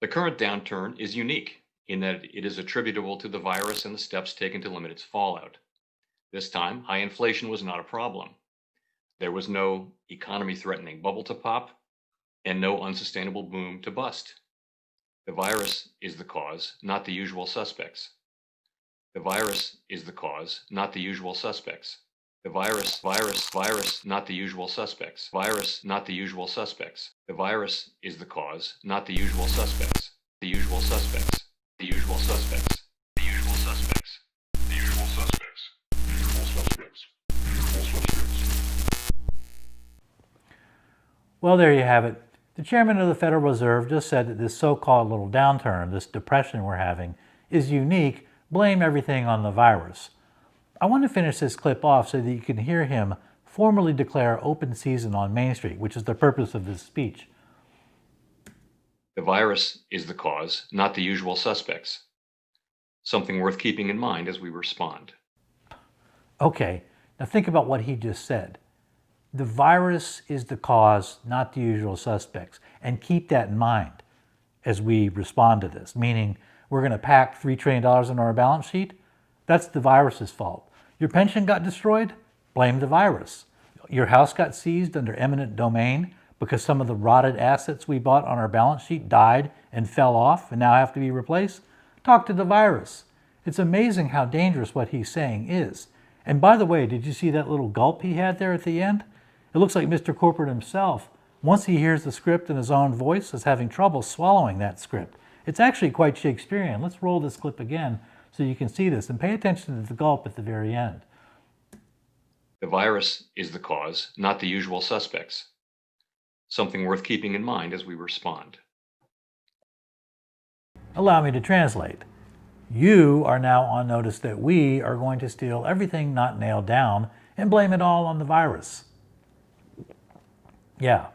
The current downturn is unique in that it is attributable to the virus and the steps taken to limit its fallout. This time, high inflation was not a problem. There was no economy-threatening bubble to pop and no unsustainable boom to bust. The virus is the cause, not the usual suspects. The virus is the cause, not the usual suspects. The virus, not the usual suspects. Virus, not the usual suspects. The virus is the cause, not the usual suspects. The usual suspects. The usual suspects. The usual suspects. The usual suspects. The usual suspects. The usual suspects. Well, there you have it. The chairman of the Federal Reserve just said that this so-called little downturn, this depression we're having, is unique. Blame everything on the virus. I want to finish this clip off so that you can hear him formally declare open season on Main Street, which is the purpose of this speech. The virus is the cause, not the usual suspects. Something worth keeping in mind as we respond. Okay, now think about what he just said. The virus is the cause, not the usual suspects. And keep that in mind as we respond to this, meaning we're going to pack $3 trillion into our balance sheet. That's the virus's fault. Your pension got destroyed? Blame the virus. Your house got seized under eminent domain because some of the rotted assets we bought on our balance sheet died and fell off and now have to be replaced? Talk to the virus. It's amazing how dangerous what he's saying is. And by the way, did you see that little gulp he had there at the end? It looks like Mr. Corporate himself, once he hears the script in his own voice, is having trouble swallowing that script. It's actually quite Shakespearean. Let's roll this clip again so you can see this, and pay attention to the gulp at the very end. The virus is the cause, not the usual suspects. Something worth keeping in mind as we respond. Allow me to translate. You are now on notice that we are going to steal everything not nailed down and blame it all on the virus. Yeah,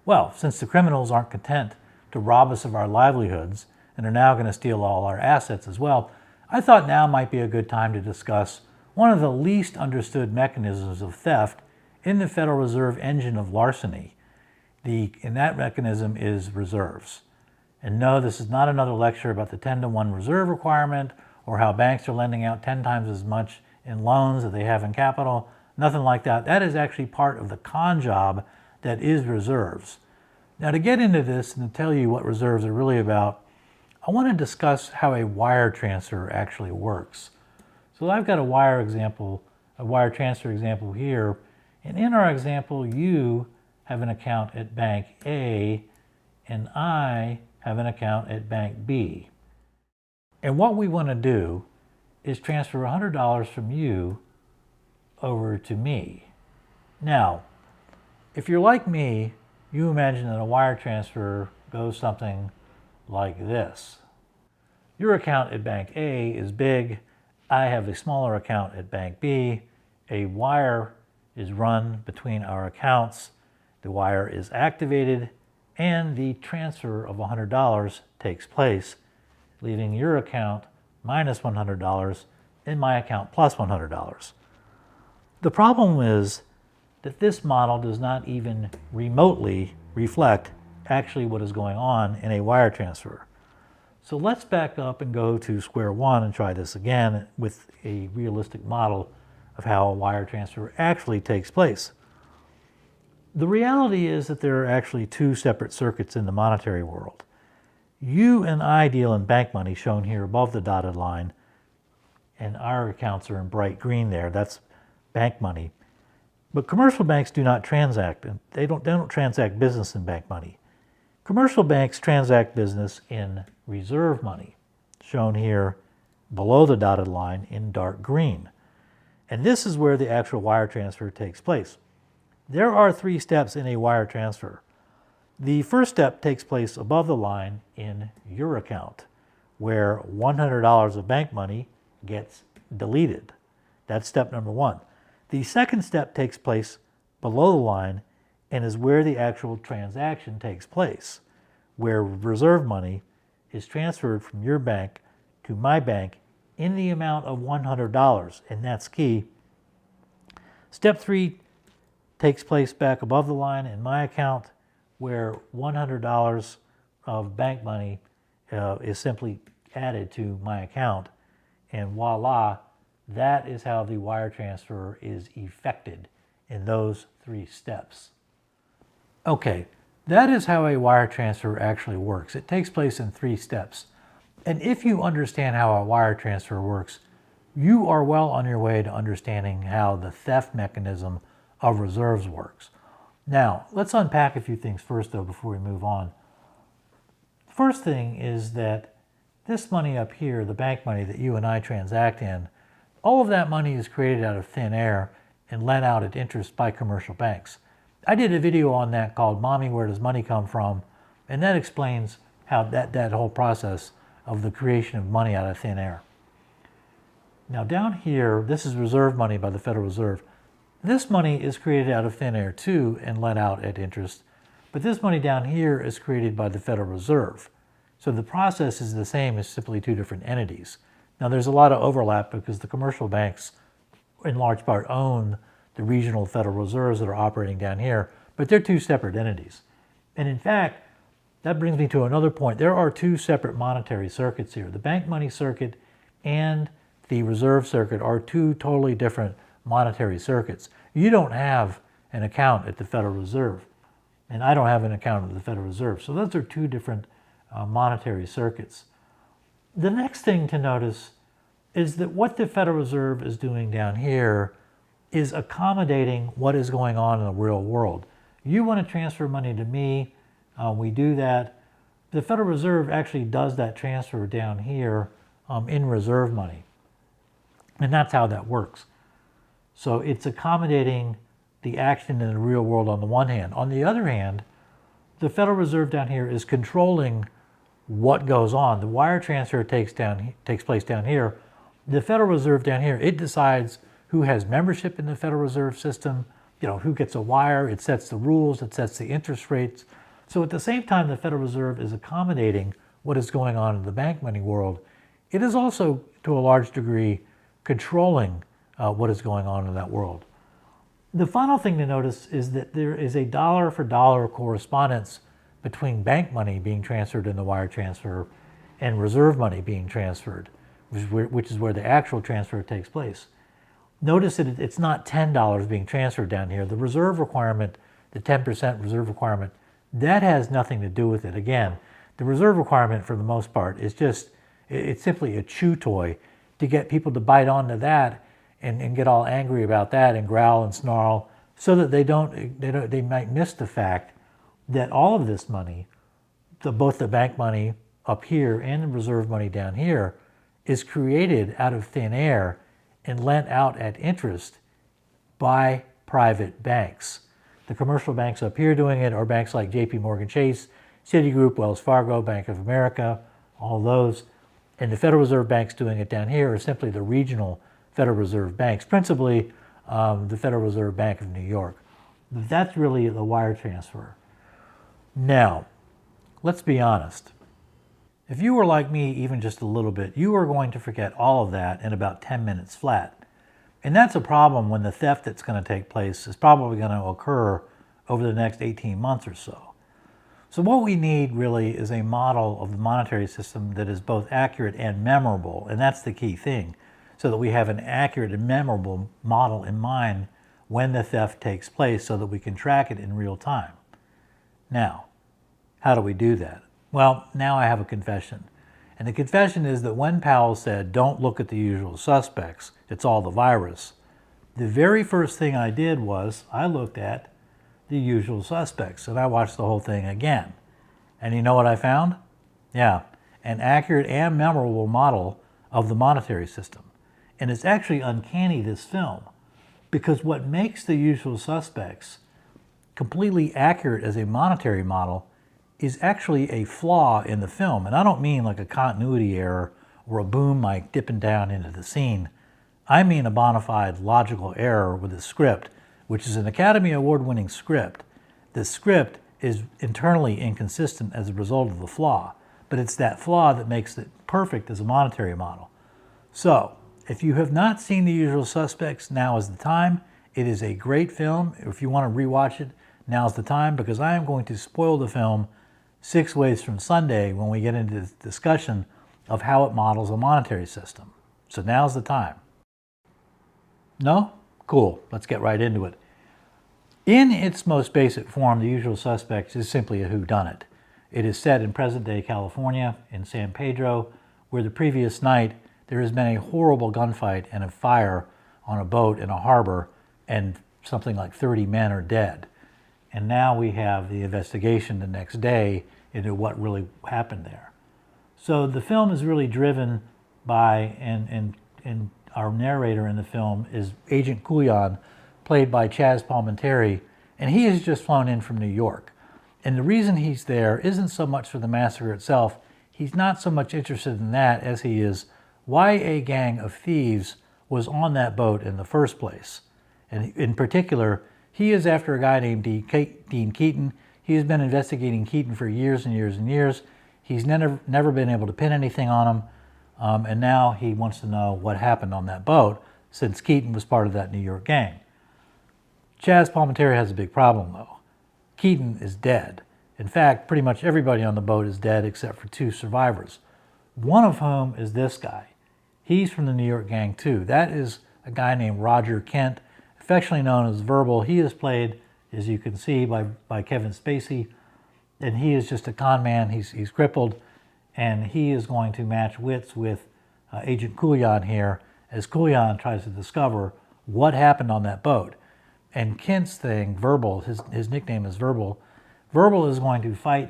well, since the criminals aren't content to rob us of our livelihoods and are now going to steal all our assets as well, I thought now might be a good time to discuss one of the least understood mechanisms of theft in the Federal Reserve engine of larceny. And that mechanism is reserves. And no, this is not another lecture about the 10-to-1 reserve requirement or how banks are lending out 10 times as much in loans that they have in capital. Nothing like that. That is actually part of the con job that is reserves. Now, to get into this and to tell you what reserves are really about, I want to discuss how a wire transfer actually works. So I've got a wire transfer example here, and in our example, you have an account at Bank A, and I have an account at Bank B. And what we want to do is transfer $100 from you over to me. Now, if you're like me, you imagine that a wire transfer goes something like this. Your account at Bank A is big. I have a smaller account at Bank B. A wire is run between our accounts. The wire is activated and the transfer of $100 takes place, leaving your account minus $100 and my account plus $100. The problem is that this model does not even remotely reflect actually what is going on in a wire transfer. So let's back up and go to square one and try this again with a realistic model of how a wire transfer actually takes place. The reality is that there are actually two separate circuits in the monetary world. You and I deal in bank money, shown here above the dotted line, and our accounts are in bright green there. That's bank money. But commercial banks do not transact, and they don't transact business in bank money. Commercial banks transact business in reserve money, shown here below the dotted line in dark green. And this is where the actual wire transfer takes place. There are 3 steps in a wire transfer. The first step takes place above the line in your account, where $100 of bank money gets deleted. That's step number 1. The second step takes place below the line and is where the actual transaction takes place, where reserve money is transferred from your bank to my bank in the amount of $100, and that's key. Step 3 takes place back above the line in my account, where $100 of bank money is simply added to my account, and voila, that is how the wire transfer is effected in those 3 steps. Okay, that is how a wire transfer actually works. It takes place in 3 steps. And if you understand how a wire transfer works, you are well on your way to understanding how the theft mechanism of reserves works. Now, let's unpack a few things first, though, before we move on. First thing is that this money up here, the bank money that you and I transact in, all of that money is created out of thin air and lent out at interest by commercial banks. I did a video on that called Mommy, Where Does Money Come From? And that explains how that whole process of the creation of money out of thin air. Now down here, this is reserve money by the Federal Reserve. This money is created out of thin air too and lent out at interest, but this money down here is created by the Federal Reserve. So the process is the same as simply 2 different entities. Now there's a lot of overlap because the commercial banks in large part own the regional Federal Reserves that are operating down here, but they're 2 separate entities. And in fact, that brings me to another point. There are 2 separate monetary circuits here. The bank money circuit and the reserve circuit are 2 totally different monetary circuits. You don't have an account at the Federal Reserve, and I don't have an account at the Federal Reserve. So those are 2 different monetary circuits. The next thing to notice is that what the Federal Reserve is doing down here is accommodating what is going on in the real world. You want to transfer money to me, we do that. The Federal Reserve actually does that transfer down here in reserve money. And that's how that works. So it's accommodating the action in the real world on the one hand. On the other hand, the Federal Reserve down here is controlling what goes on. The wire transfer takes place down here. The Federal Reserve down here, it decides who has membership in the Federal Reserve System, who gets a wire, it sets the rules, it sets the interest rates. So at the same time the Federal Reserve is accommodating what is going on in the bank money world, it is also, to a large degree, controlling what is going on in that world. The final thing to notice is that there is a dollar for dollar correspondence between bank money being transferred in the wire transfer and reserve money being transferred, which is where the actual transfer takes place. Notice that it's not $10 being transferred down here. The reserve requirement, the 10% reserve requirement, that has nothing to do with it. Again, the reserve requirement for the most part is it's simply a chew toy to get people to bite onto that and get all angry about that and growl and snarl, so that they might miss the fact that all of this money, both the bank money up here and the reserve money down here, is created out of thin air and lent out at interest by private banks. The commercial banks up here doing it are banks like JP Morgan Chase, Citigroup, Wells Fargo, Bank of America, all those. And the Federal Reserve banks doing it down here are simply the regional Federal Reserve banks, principally the Federal Reserve Bank of New York. That's really the wire transfer. Now, let's be honest. If you were like me even just a little bit, you are going to forget all of that in about 10 minutes flat. And that's a problem when the theft that's going to take place is probably going to occur over the next 18 months or so. So what we need really is a model of the monetary system that is both accurate and memorable, and that's the key thing, so that we have an accurate and memorable model in mind when the theft takes place so that we can track it in real time. Now, how do we do that? Well, now I have a confession. And the confession is that when Powell said, don't look at the usual suspects, it's all the virus, the very first thing I did was I looked at the usual suspects and I watched the whole thing again. And you know what I found? Yeah, an accurate and memorable model of the monetary system. And it's actually uncanny, this film, because what makes the usual suspects completely accurate as a monetary model is actually a flaw in the film. And I don't mean like a continuity error or a boom mic dipping down into the scene. I mean a bona fide logical error with the script, which is an Academy Award-winning script. The script is internally inconsistent as a result of the flaw, but it's that flaw that makes it perfect as a monetary model. So, if you have not seen The Usual Suspects, now is the time. It is a great film. If you want to rewatch it, now's the time, because I am going to spoil the film 6 ways from Sunday when we get into the discussion of how it models a monetary system. So now's the time. No? Cool. Let's get right into it. In its most basic form, The Usual Suspects is simply a whodunit. It is set in present-day California, in San Pedro, where the previous night there has been a horrible gunfight and a fire on a boat in a harbor, and something like 30 men are dead. And now we have the investigation the next day into what really happened there. So the film is really driven by, and our narrator in the film is Agent Couillon, played by Chaz Palminteri, and he has just flown in from New York. And the reason he's there isn't so much for the massacre itself. He's not so much interested in that as he is why a gang of thieves was on that boat in the first place. And in particular, he is after a guy named Dean Keaton. He has been investigating Keaton for years and years and years. He's never been able to pin anything on him. And now he wants to know what happened on that boat, since Keaton was part of that New York gang. Chaz Palminteri has a big problem, though. Keaton is dead. In fact, pretty much everybody on the boat is dead except for 2 survivors, one of whom is this guy. He's from the New York gang, too. That is a guy named Roger Kent, affectionately known as Verbal. He is played, as you can see, by Kevin Spacey, and he is just a con man. He's crippled, and he is going to match wits with Agent Couillon here as Couillon tries to discover what happened on that boat. And Kent's thing, Verbal, his nickname is Verbal. Verbal is going to fight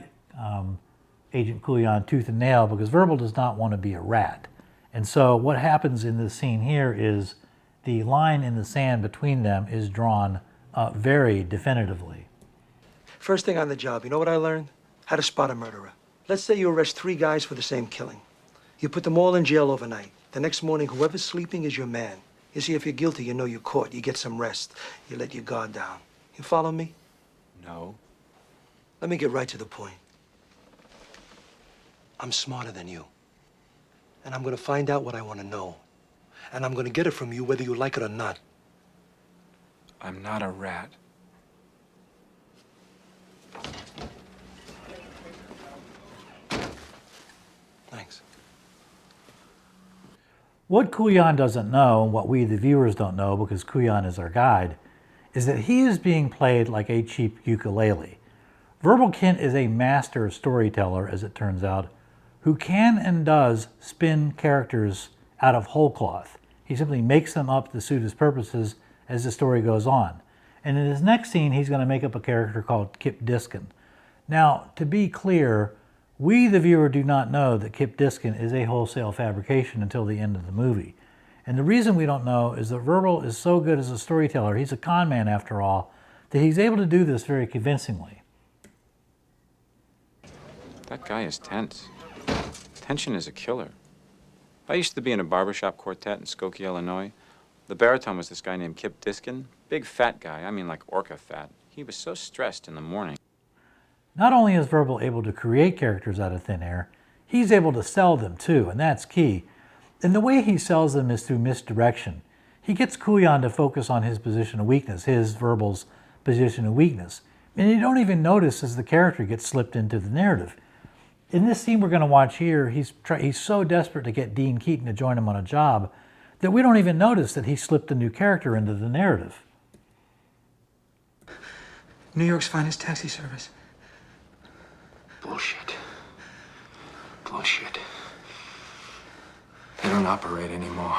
Agent Couillon tooth and nail because Verbal does not want to be a rat. And so what happens in this scene here is the line in the sand between them is drawn very definitively. First thing on the job, you know what I learned? How to spot a murderer. Let's say you arrest 3 guys for the same killing. You put them all in jail overnight. The next morning, whoever's sleeping is your man. You see, if you're guilty, you know you're caught. You get some rest. You let your guard down. You follow me? No. Let me get right to the point. I'm smarter than you. And I'm going to find out what I want to know. And I'm going to get it from you whether you like it or not. I'm not a rat. Thanks. What Couillon doesn't know, and what we the viewers don't know because Couillon is our guide, is that he is being played like a cheap ukulele. Verbal Kent is a master storyteller, as it turns out, who can and does spin characters out of whole cloth. He simply makes them up to suit his purposes as the story goes on. And in his next scene, he's going to make up a character called Kip Diskin. Now, to be clear, we, the viewer, do not know that Kip Diskin is a wholesale fabrication until the end of the movie. And the reason we don't know is that Verbal is so good as a storyteller, he's a con man after all, that he's able to do this very convincingly. That guy is tense. Tension is a killer. I used to be in a barbershop quartet in Skokie, Illinois. The baritone was this guy named Kip Diskin. Big fat guy, I mean like orca fat. He was so stressed in the morning. Not only is Verbal able to create characters out of thin air, he's able to sell them too, and that's key. And the way he sells them is through misdirection. He gets Couillon to focus on his position of weakness, his, Verbal's, position of weakness. And you don't even notice as the character gets slipped into the narrative. In this scene we're going to watch here, he's so desperate to get Dean Keaton to join him on a job that we don't even notice that he slipped a new character into the narrative. New York's finest taxi service. Bullshit. Bullshit. They don't operate anymore.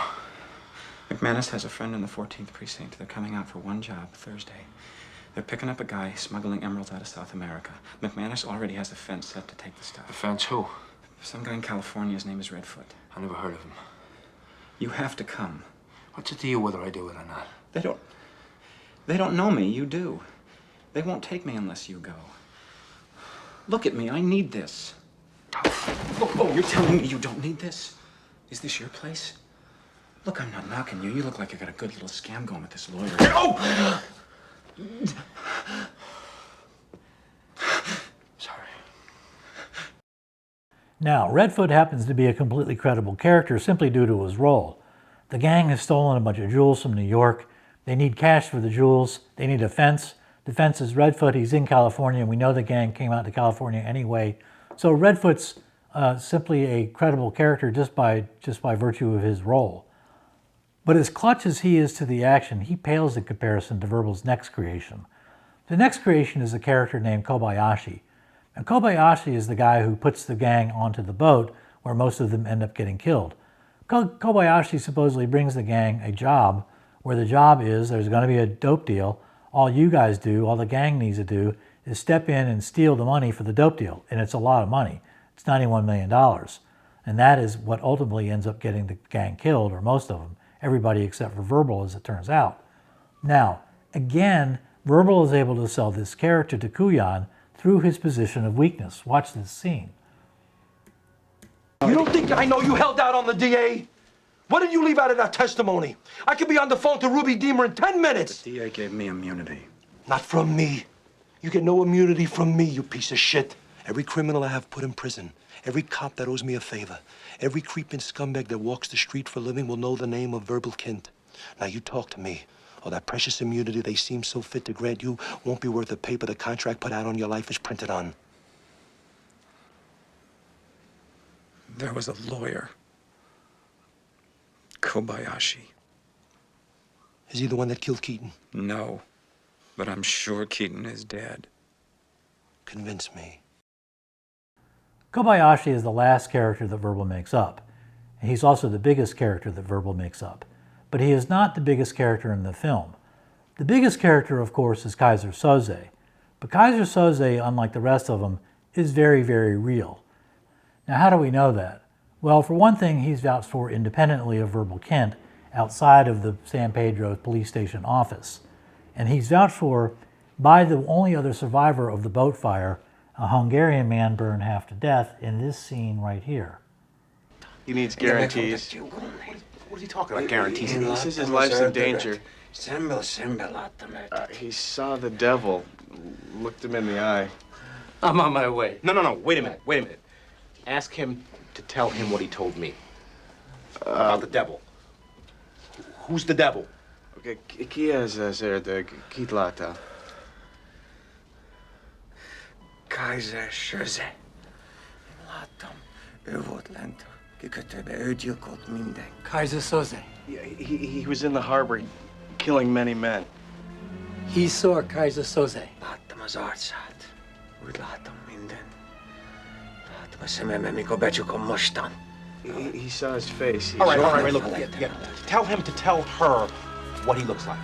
McManus has a friend in the 14th precinct. They're coming out for one job Thursday. They're picking up a guy smuggling emeralds out of South America. McManus already has a fence set to take the stuff. The fence who? Some guy in California, his name is Redfoot. I never heard of him. You have to come. What's it to you whether I do it or not? They don't know me, you do. They won't take me unless you go. Look at me, I need this. Oh, you're telling me you don't need this? Is this your place? Look, I'm not knocking you. You look like you got a good little scam going with this lawyer. Oh! Sorry. Now, Redfoot happens to be a completely credible character simply due to his role. The gang has stolen a bunch of jewels from New York. They need cash for the jewels. They need a fence Defense is Redfoot. He's in California, and we know the gang came out to California anyway. So Redfoot's simply a credible character just by virtue of his role. But as clutch as he is to the action, he pales in comparison to Verbal's next creation. The next creation is a character named Kobayashi. And Kobayashi is the guy who puts the gang onto the boat where most of them end up getting killed. Kobayashi supposedly brings the gang a job where the job is there's going to be a dope deal. All you guys do, all the gang needs to do, is step in and steal the money for the dope deal. And it's a lot of money. It's $91 million. And that is what ultimately ends up getting the gang killed, or most of them. Everybody except for Verbal, as it turns out. Now, again, Verbal is able to sell this character to Kuyan through his position of weakness. Watch this scene. You don't think I know you held out on the DA? What did you leave out of that testimony? I could be on the phone to Ruby Deemer in 10 minutes. The DA gave me immunity. Not from me. You get no immunity from me, you piece of shit. Every criminal I have put in prison, every cop that owes me a favor, every creeping scumbag that walks the street for a living will know the name of Verbal Kint. Now you talk to me. Or that precious immunity they seem so fit to grant you won't be worth the paper the contract put out on your life is printed on. There was a lawyer. Kobayashi. Is he the one that killed Keaton? No, but I'm sure Keaton is dead. Convince me. Kobayashi is the last character that Verbal makes up. And he's also the biggest character that Verbal makes up. But he is not the biggest character in the film. The biggest character, of course, is Kaiser Soze. But Kaiser Soze, unlike the rest of them, is very, very real. Now, how do we know that? Well, for one thing, he's vouched for independently of Verbal Kint outside of the San Pedro police station office. And he's vouched for by the only other survivor of the boat fire, a Hungarian man burned half to death in this scene right here. He needs guarantees. What are you talking about, guarantees? He says his life's in danger. He saw the devil, looked him in the eye. I'm on my way. No, wait a minute. Ask him to tell him what he told me. About the devil. Who's the devil? Okay, ki is de kitlata? Kaiser Soze. Láttam, ő volt lent, kikötőbe, ő gyilkolt minden. Kaiser Soze. Yeah, he was in the harbor killing many men. He saw Kaiser Soze. Láttam az arcát. Úgy láttam minden. Láttam a szememben, mikor becsukom mostan. He saw his face. All right, look. Tell him to tell her what he looks like.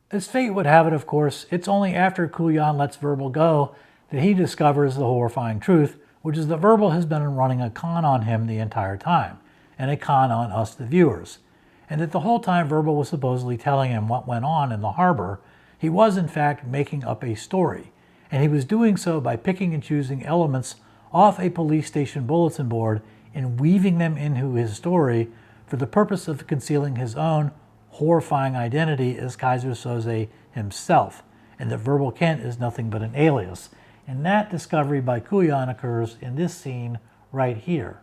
As fate would have it, of course, it's only after Kuyan lets Verbal go that he discovers the horrifying truth, which is that Verbal has been running a con on him the entire time, and a con on us, the viewers. And that the whole time Verbal was supposedly telling him what went on in the harbor, he was in fact making up a story. And he was doing so by picking and choosing elements off a police station bulletin board and weaving them into his story for the purpose of concealing his own horrifying identity as Kaiser Soze himself, and that Verbal Kint is nothing but an alias. And that discovery by Kuyan occurs in this scene right here.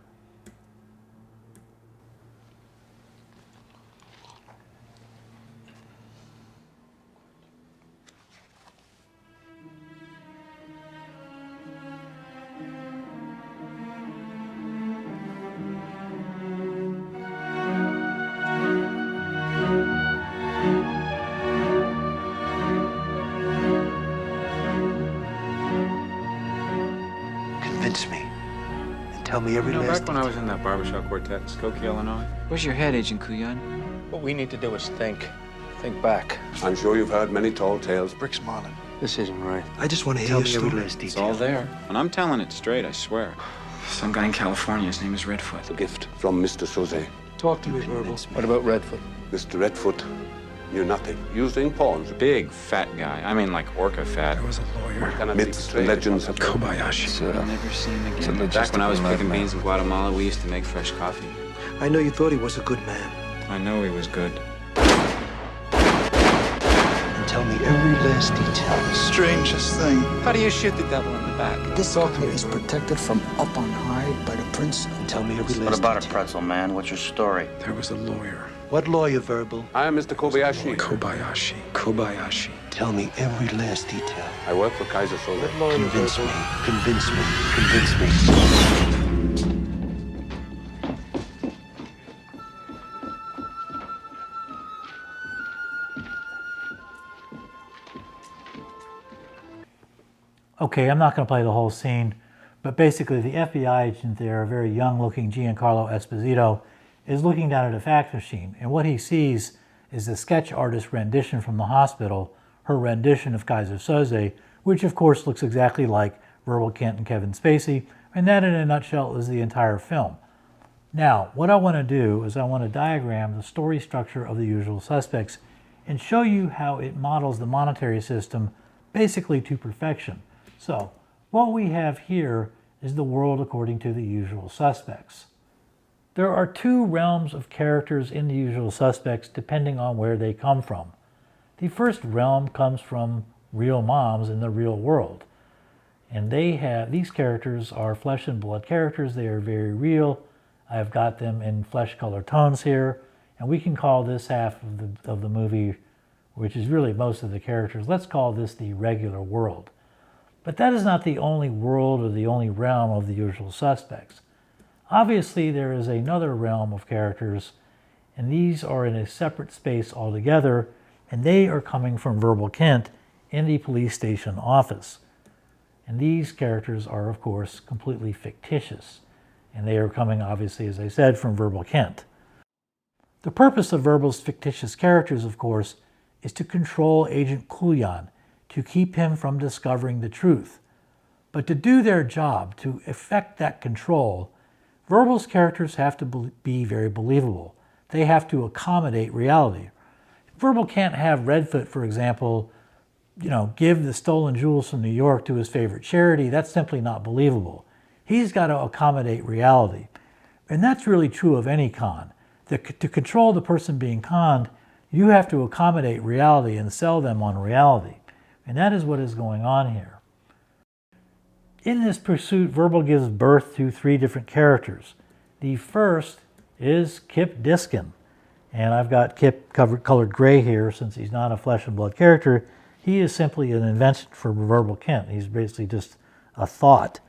Convince me. And tell me every last Back when I was in that barbershop quartet in Skokie, Illinois. Where's your head, Agent Kuyan? What we need to do is think. Think back. I'm sure you've heard many tall tales. Bricks Marlin. This isn't right. I just want to hear Tell me your every story. last It's all detail. there. And I'm telling it straight, I swear. Some guy in California, his name is Redfoot. A gift from Mr. Soze. Talk to me, Verbal. What about Redfoot? Mr. Redfoot knew nothing. Using pawns. Big, fat guy. I mean, like orca fat. There was a lawyer. Cannot be Myths betrayed. and legends of Kobayashi. I'll never see him again. Back when I was picking beans in Guatemala, we used to make fresh coffee. I know you thought he was a good man. I know he was good. And tell me every last detail. Strangest thing. How do you shoot the devil in the back? This document is protected from up on high by the prince. And tell me every last What about it, detail. pretzel man? What's your story? There was a lawyer. What lawyer, Verbal? I am Mr. Kobayashi. Kobayashi. Tell me every last detail. I work for Kaiser Soze. Convince me. Convince me. Convince me. Okay, I'm not going to play the whole scene, but basically the FBI agent there, a very young-looking Giancarlo Esposito, is looking down at a fax machine, and what he sees is the sketch artist rendition from the hospital, her rendition of Kaiser Soze, which of course looks exactly like Verbal Kint and Kevin Spacey, and that in a nutshell is the entire film. Now, what I want to do is I want to diagram the story structure of The Usual Suspects and show you how it models the monetary system basically to perfection. So, what we have here is the world according to The Usual Suspects. There are two realms of characters in The Usual Suspects depending on where they come from. The first realm comes from real moms in the real world. And these characters are flesh and blood characters. They are very real. I've got them in flesh color tones here. And we can call this half of the movie, which is really most of the characters, let's call this the regular world. But that is not the only world or the only realm of The Usual Suspects. Obviously, there is another realm of characters, and these are in a separate space altogether, and they are coming from Verbal Kint in the police station office. And these characters are, of course, completely fictitious, and they are coming, obviously, as I said, from Verbal Kint. The purpose of Verbal's fictitious characters, of course, is to control Agent Kuljan, to keep him from discovering the truth. But to do their job, to effect that control, Verbal's characters have to be very believable. They have to accommodate reality. Verbal can't have Redfoot, for example, give the stolen jewels from New York to his favorite charity. That's simply not believable. He's got to accommodate reality. And that's really true of any con. To control the person being conned, you have to accommodate reality and sell them on reality. And that is what is going on here. In this pursuit, Verbal gives birth to three different characters. The first is Kip Diskin. And I've got Kip colored gray here since he's not a flesh and blood character. He is simply an invention for Verbal Kint. He's basically just a thought.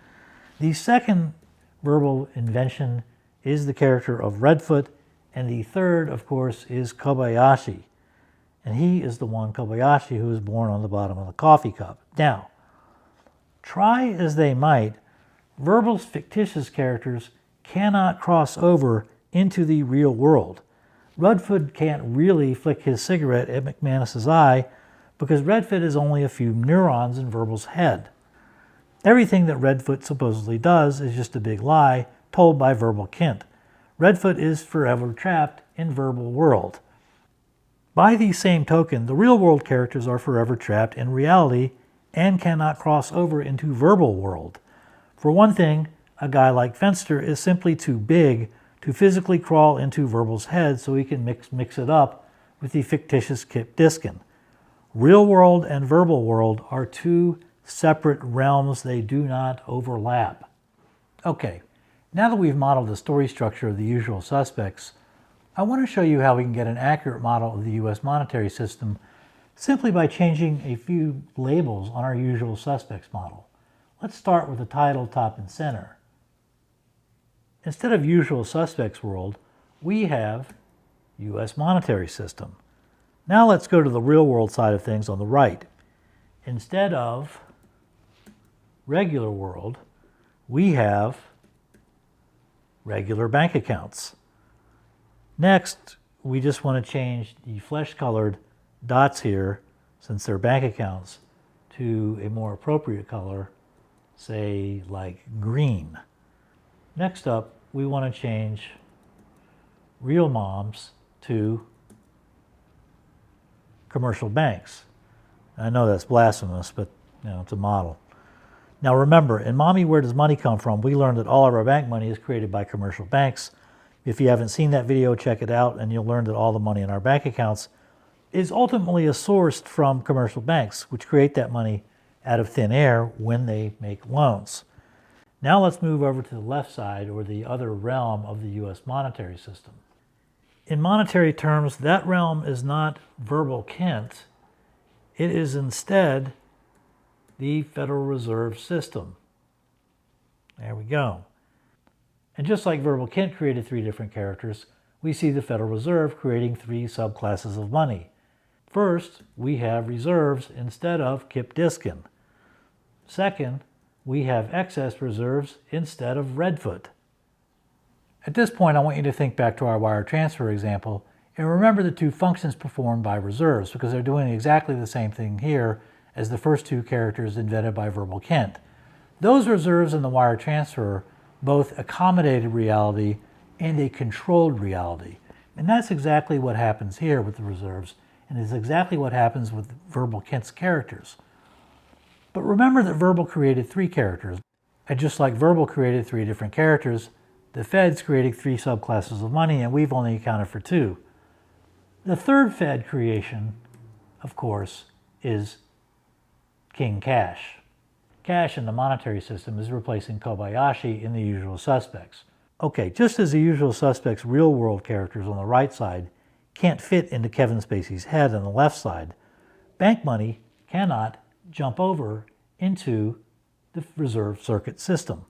The second Verbal invention is the character of Redfoot. And the third, of course, is Kobayashi. And he is the one, Kobayashi, who is born on the bottom of the coffee cup. Now, try as they might, Verbal's fictitious characters cannot cross over into the real world. Redfoot can't really flick his cigarette at McManus's eye because Redfoot is only a few neurons in Verbal's head. Everything that Redfoot supposedly does is just a big lie told by Verbal Kint. Redfoot is forever trapped in Verbal world. By the same token, the real world characters are forever trapped in reality and cannot cross over into Verbal world. For one thing, a guy like Fenster is simply too big to physically crawl into Verbal's head so he can mix it up with the fictitious Kip Diskin. Real world and Verbal world are two separate realms. They do not overlap. Okay, now that we've modeled the story structure of The Usual Suspects, I want to show you how we can get an accurate model of the U.S. monetary system simply by changing a few labels on our Usual Suspects model. Let's start with the title top and center. Instead of Usual Suspects world, we have U.S. monetary system. Now let's go to the real world side of things on the right. Instead of regular world, we have regular bank accounts. Next, we just want to change the flesh-colored dots here, since they're bank accounts, to a more appropriate color, say like green. Next up, we want to change real moms to commercial banks. I know that's blasphemous, but it's a model. Now remember, in Mommy, Where Does Money Come From? We learned that all of our bank money is created by commercial banks. If you haven't seen that video, check it out, and you'll learn that all the money in our bank accounts is ultimately sourced from commercial banks, which create that money out of thin air when they make loans. Now let's move over to the left side, or the other realm of the U.S. monetary system. In monetary terms, that realm is not Verbal Kint. It is instead the Federal Reserve System. There we go. And just like Verbal Kint created 3 different characters, we see the Federal Reserve creating 3 subclasses of money. First, we have reserves instead of Kip Diskin. Second, we have excess reserves instead of Redfoot. At this point, I want you to think back to our wire transfer example and remember the 2 functions performed by reserves, because they're doing exactly the same thing here as the first 2 characters invented by Verbal Kint. Those reserves in the wire transfer both accommodated reality and a controlled reality. And that's exactly what happens here with the reserves, and is exactly what happens with Verbal Kint's characters. But remember that Verbal created 3 characters, and just like Verbal created 3 different characters, the Fed's creating 3 subclasses of money, and we've only accounted for 2. The third Fed creation, of course, is King Cash. Cash in the monetary system is replacing Kobayashi in The Usual Suspects. Okay, just as The Usual Suspects' real-world characters on the right side can't fit into Kevin Spacey's head on the left side, bank money cannot jump over into the reserve circuit system.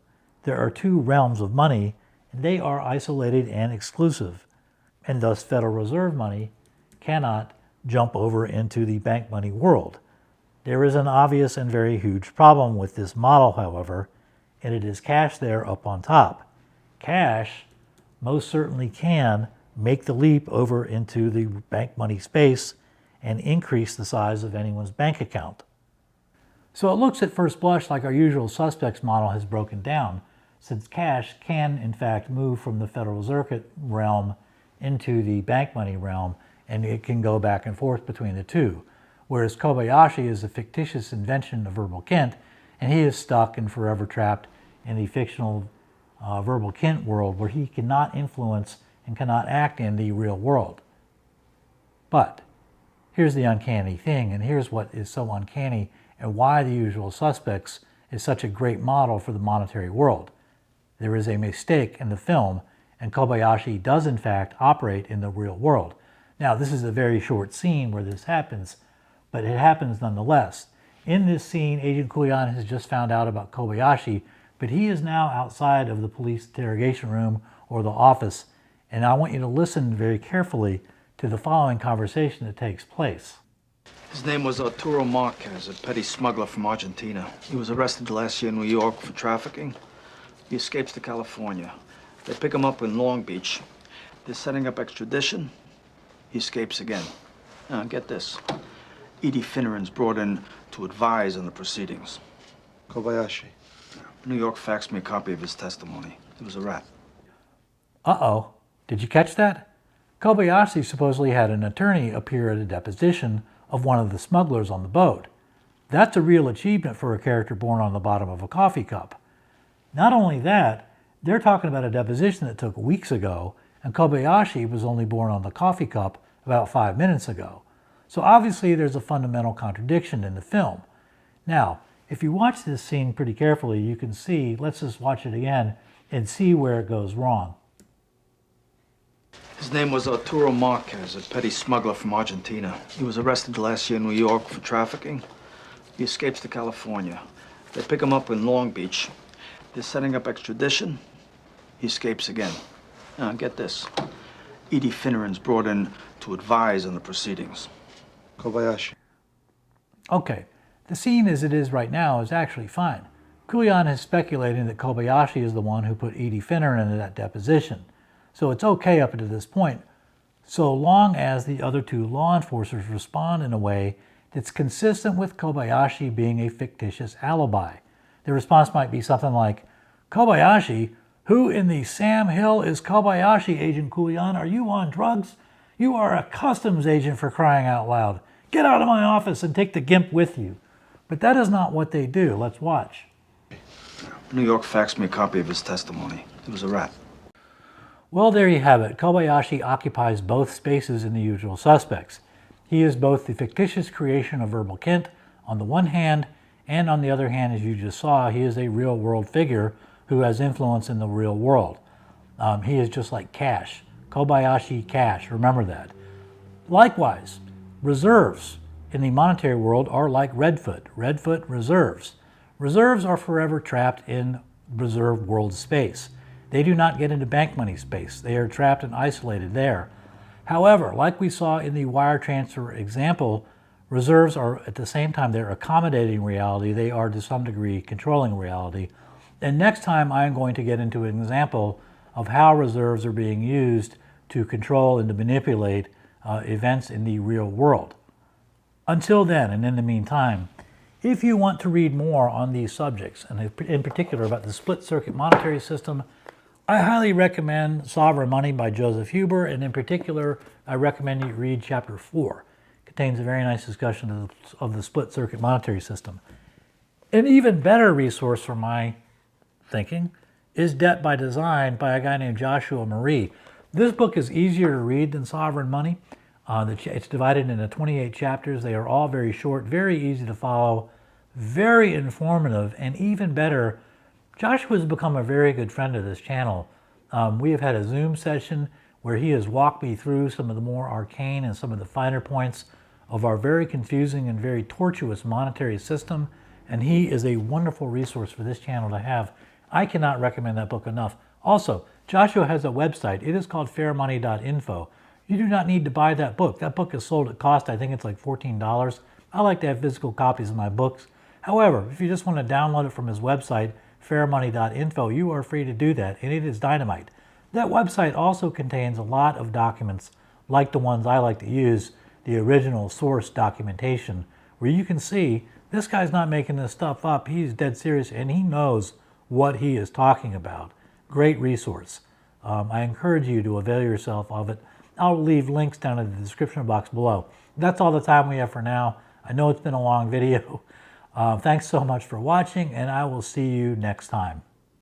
There are 2 realms of money, and they are isolated and exclusive, and thus Federal Reserve money cannot jump over into the bank money world. There is an obvious and very huge problem with this model, however, and it is cash there up on top. Cash most certainly can make the leap over into the bank money space and increase the size of anyone's bank account. So it looks at first blush like our Usual Suspects model has broken down, since cash can in fact move from the Federal Circuit realm into the bank money realm, and it can go back and forth between the 2. Whereas Kobayashi is a fictitious invention of Verbal Kint, and he is stuck and forever trapped in the fictional Verbal Kint world where he cannot influence and cannot act in the real world. But here's the uncanny thing, and here's what is so uncanny and why The Usual Suspects is such a great model for the monetary world. There is a mistake in the film, and Kobayashi does in fact operate in the real world. Now, this is a very short scene where this happens, but it happens nonetheless. In this scene, Agent Kuyan has just found out about Kobayashi, but he is now outside of the police interrogation room or the office, and I want you to listen very carefully to the following conversation that takes place. His name was Arturo Marquez, a petty smuggler from Argentina. He was arrested last year in New York for trafficking. He escapes to California. They pick him up in Long Beach. They're setting up extradition. He escapes again. Now, get this. Edie Finneran's brought in to advise on the proceedings. Kobayashi. New York faxed me a copy of his testimony. He was a rat. Uh-oh. Did you catch that? Kobayashi supposedly had an attorney appear at a deposition of one of the smugglers on the boat. That's a real achievement for a character born on the bottom of a coffee cup. Not only that, they're talking about a deposition that took weeks ago, and Kobayashi was only born on the coffee cup about 5 minutes ago. So obviously there's a fundamental contradiction in the film. Now, if you watch this scene pretty carefully, you can see, let's just watch it again and see where it goes wrong. His name was Arturo Marquez, a petty smuggler from Argentina. He was arrested last year in New York for trafficking. He escapes to California. They pick him up in Long Beach. They're setting up extradition. He escapes again. Now, get this. Edie Finneran's brought in to advise on the proceedings. Kobayashi. Okay, the scene as it is right now is actually fine. Kuyan is speculating that Kobayashi is the one who put Edie Finneran into that deposition. So it's okay up to this point, so long as the other 2 law enforcers respond in a way that's consistent with Kobayashi being a fictitious alibi. The response might be something like, Kobayashi? Who in the Sam Hill is Kobayashi, Agent Kuyan? Are you on drugs? You are a customs agent, for crying out loud. Get out of my office and take the gimp with you. But that is not what they do. Let's watch. New York faxed me a copy of his testimony. He was a rat. Well, there you have it. Kobayashi occupies both spaces in The Usual Suspects. He is both the fictitious creation of Verbal Kint on the one hand, and on the other hand, as you just saw, he is a real-world figure who has influence in the real world. He is just like Cash. Kobayashi Cash, remember that. Likewise, reserves in the monetary world are like Redfoot. Redfoot reserves. Reserves are forever trapped in reserve world space. They do not get into bank money space. They are trapped and isolated there. However, like we saw in the wire transfer example, reserves are at the same time they're accommodating reality, they are to some degree controlling reality. And next time I'm going to get into an example of how reserves are being used to control and to manipulate events in the real world. Until then, and in the meantime, if you want to read more on these subjects, and in particular about the split circuit monetary system, I highly recommend Sovereign Money by Joseph Huber, and in particular, I recommend you read chapter 4. It contains a very nice discussion of the split circuit monetary system. An even better resource for my thinking is Debt by Design by a guy named Joshua Marie. This book is easier to read than Sovereign Money. It's divided into 28 chapters. They are all very short, very easy to follow, very informative, and even better, Joshua has become a very good friend of this channel. We have had a Zoom session where he has walked me through some of the more arcane and some of the finer points of our very confusing and very tortuous monetary system, and he is a wonderful resource for this channel to have. I cannot recommend that book enough. Also, Joshua has a website. It is called fairmoney.info. You do not need to buy that book. That book is sold at cost. I think it's like $14. I like to have physical copies of my books. However, if you just want to download it from his website, fairmoney.info, you are free to do that, and it is dynamite. That website also contains a lot of documents like the ones I like to use, the original source documentation, where you can see this guy's not making this stuff up. He's dead serious, and he knows what he is talking about. Great resource. I encourage you to avail yourself of it. I'll leave links down in the description box below. That's all the time we have for now. I know it's been a long video. Thanks so much for watching, and I will see you next time.